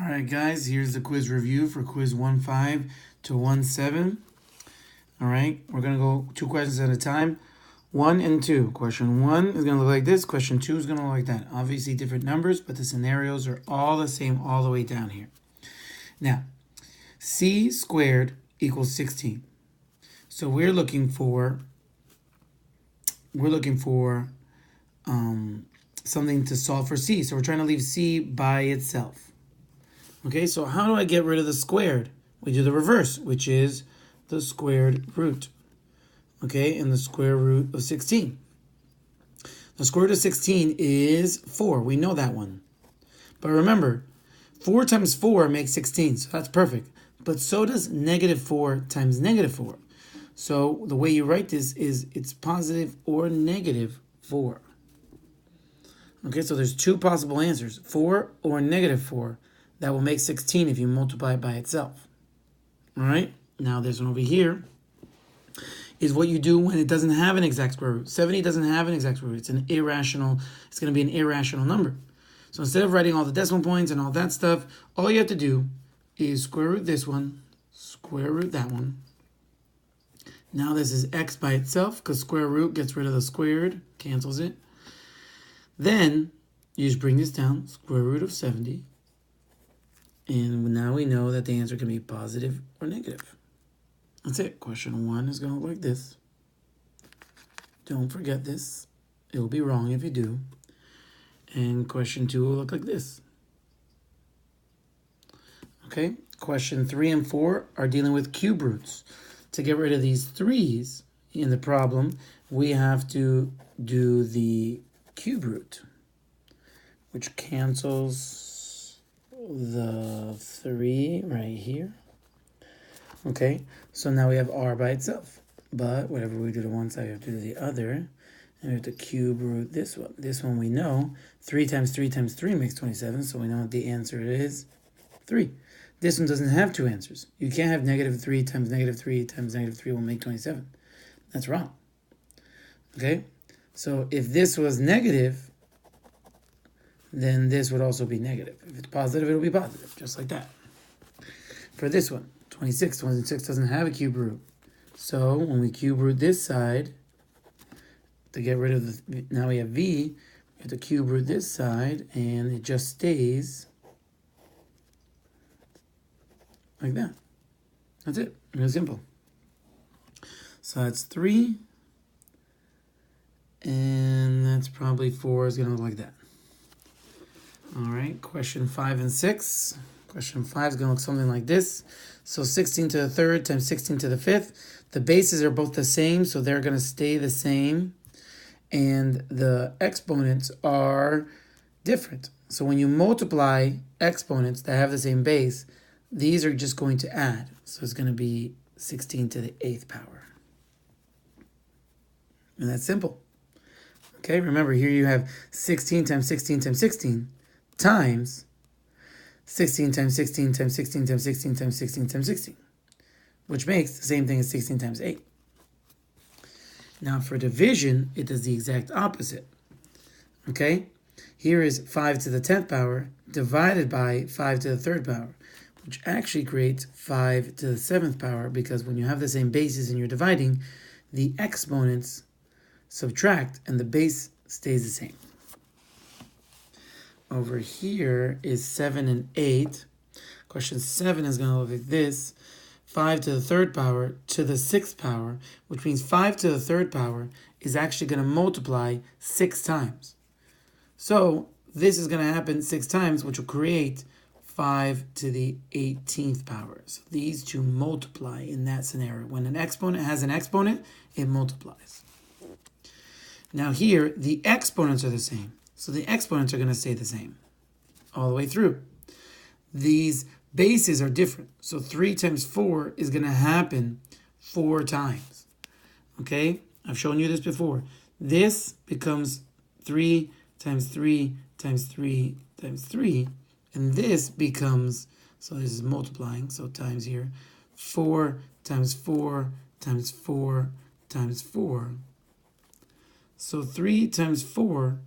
Alright guys, here's the quiz review for quiz 1.5 to 1.7. Alright, we're going to go 2 questions at a time. 1 and 2. Question 1 is going to look like this. Question 2 is going to look like that. Obviously different numbers, but the scenarios are all the same all the way down here. Now, c squared equals 16. So we're looking for something to solve for c. So we're trying to leave c by itself. Okay, so how do I get rid of the squared? We do the reverse, which is the squared root. Okay, and the square root of 16. The square root of 16 is 4. We know that one. But remember, 4 times 4 makes 16, so that's perfect. But so does negative 4 times negative 4. So the way you write this is it's positive or negative 4. Okay, so there's 2 possible answers, 4 or negative 4. That will make 16 if you multiply it by itself. All right, now this one over here is what you do when it doesn't have an exact square root. 70 doesn't have an exact square root. It's going to be an irrational number. So instead of writing all the decimal points and all that stuff, all you have to do is square root this one, square root that one. Now this is x by itself because square root gets rid of the squared, cancels it. Then you just bring this down, square root of 70. And now we know that the answer can be positive or negative. That's it. Question 1 is going to look like this. Don't forget this. It will be wrong if you do. And question 2 will look like this. Okay. Question 3 and 4 are dealing with cube roots. To get rid of these 3's in the problem, we have to do the cube root, which cancels the 3 right here. Okay, so now we have r by itself. But whatever we do to one side, we have to do the other. And we have to cube root this one. This one we know 3 times 3 times 3 makes 27. So we know what the answer is 3. This one doesn't have 2 answers. You can't have negative 3 times negative 3 times negative 3 will make 27. That's wrong. Okay, so if this was negative, then this would also be negative. If it's positive, it'll be positive, just like that. For this one, 26 doesn't have a cube root. So when we cube root this side, to get rid of the, now we have v, we have to cube root this side, and it just stays like that. That's it, real simple. So that's 3, and that's probably 4 is gonna look like that. All right, question 5 and 6. Question 5 is going to look something like this. So 16 to the third times 16 to the fifth. The bases are both the same, so they're going to stay the same. And the exponents are different. So when you multiply exponents that have the same base, these are just going to add. So it's going to be 16 to the 8th power. And that's simple. Okay, remember here you have 16 times 16 times 16. Times 16 times 16 times 16 times 16 times 16 times 16, which makes the same thing as 16 times 8. Now for division, it does the exact opposite. Okay, here is 5 to the 10th power divided by 5 to the 3rd power, which actually creates 5 to the 7th power because when you have the same bases and you're dividing, the exponents subtract and the base stays the same. Over here is 7 and 8. Question 7 is going to look like this. 5 to the 3rd power to the 6th power, which means 5 to the 3rd power is actually going to multiply 6 times. So this is going to happen 6 times, which will create 5 to the 18th power. So these two multiply in that scenario. When an exponent has an exponent, it multiplies. Now here, the exponents are the same. So the exponents are going to stay the same all the way through. These bases are different. So 3 times 4 is going to happen 4 times. Okay? I've shown you this before. This becomes 3 times 3 times 3 times 3. And this becomes, so this is multiplying, so times here, 4 times 4 times 4 times 4. So 3 times 4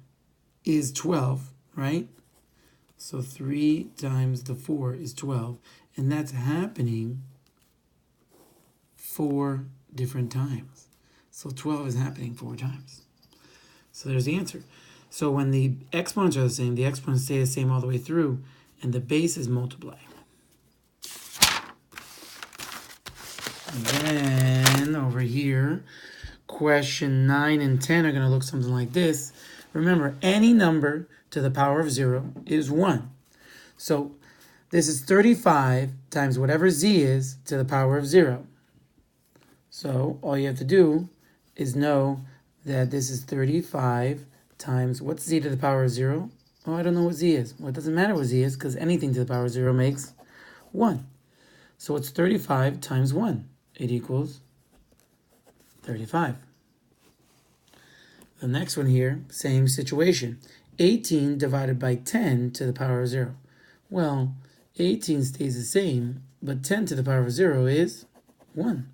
is 12, right? So 3 times the 4 is 12. And that's happening 4 different times. So 12 is happening 4 times. So there's the answer. So when the exponents are the same, the exponents stay the same all the way through, and the bases multiply. And then over here, question 9 and 10 are going to look something like this. Remember, any number to the power of 0 is 1. So this is 35 times whatever z is to the power of 0. So all you have to do is know that this is 35 times, what's z to the power of 0? Oh, I don't know what z is. Well, it doesn't matter what z is because anything to the power of 0 makes 1. So it's 35 times 1. It equals 35. The next one here, same situation. 18 divided by 10 to the power of 0. Well, 18 stays the same, but 10 to the power of 0 is 1.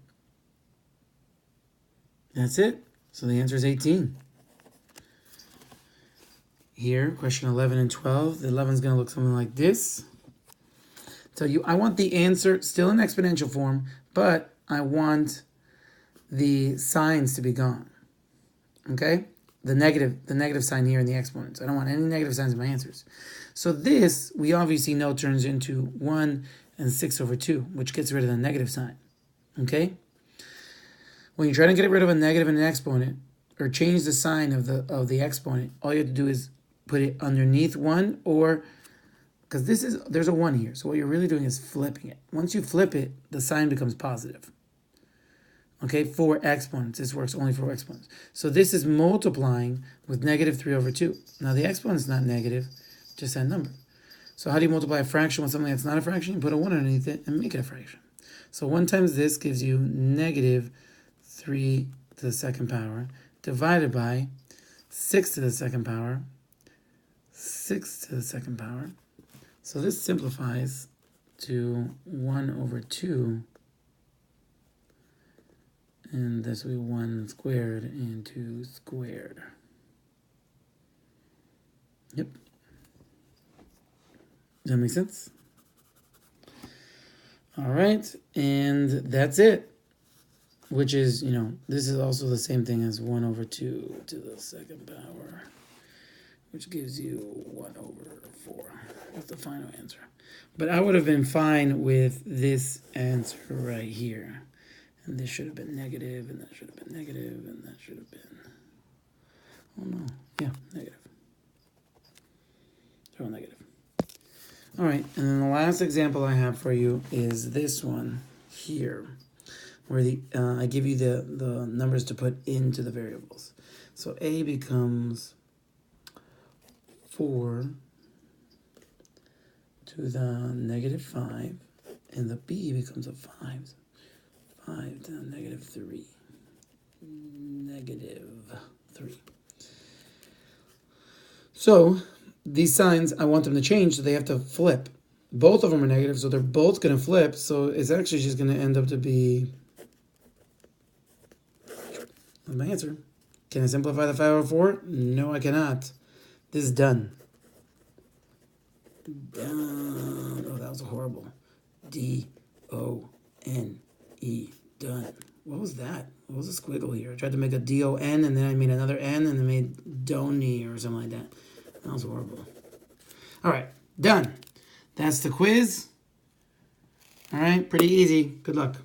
That's it. So the answer is 18. Here, question 11 and 12. The 11 is going to look something like this. Tell you, I want the answer still in exponential form, but I want the signs to be gone. Okay? The negative sign here in the exponents. I don't want any negative signs in my answers. So this, we obviously know turns into 1 and 6 over 2, which gets rid of the negative sign. Okay? When you're trying to get rid of a negative in an exponent, or change the sign of the exponent, all you have to do is put it underneath 1, or, because there's a 1 here. So what you're really doing is flipping it. Once you flip it, the sign becomes positive. Okay, for exponents. This works only for exponents. So this is multiplying with negative 3 over 2. Now the exponent's not negative, just that number. So how do you multiply a fraction with something that's not a fraction? You put a 1 underneath it and make it a fraction. So 1 times this gives you negative 3 to the second power divided by 6 to the second power, 6 to the second power. So this simplifies to 1 over 2. And this will be 1 squared and 2 squared. Yep. Does that make sense? All right, and that's it. Which is, this is also the same thing as 1 over 2 to the second power, which gives you 1 over 4. That's the final answer. But I would have been fine with this answer right here. And this should have been negative, and that should have been negative, and that should have been, oh no, yeah, negative. They're all negative. All right, and then the last example I have for you is this one here, where I give you the numbers to put into the variables. So A becomes 4 to the negative 5, and the B becomes a 5. 5 to the negative 3. Negative 3. So these signs, I want them to change, so they have to flip. Both of them are negative, so they're both going to flip. So it's actually just going to end up to be my answer. Can I simplify the 5 over 4? No, I cannot. This is done. Done. Oh, that was horrible. D-O-N-E. Done. What was that? What was the squiggle here? I tried to make a D-O-N, and then I made another N, and then made Doni or something like that. That was horrible. All right. Done. That's the quiz. All right. Pretty easy. Good luck.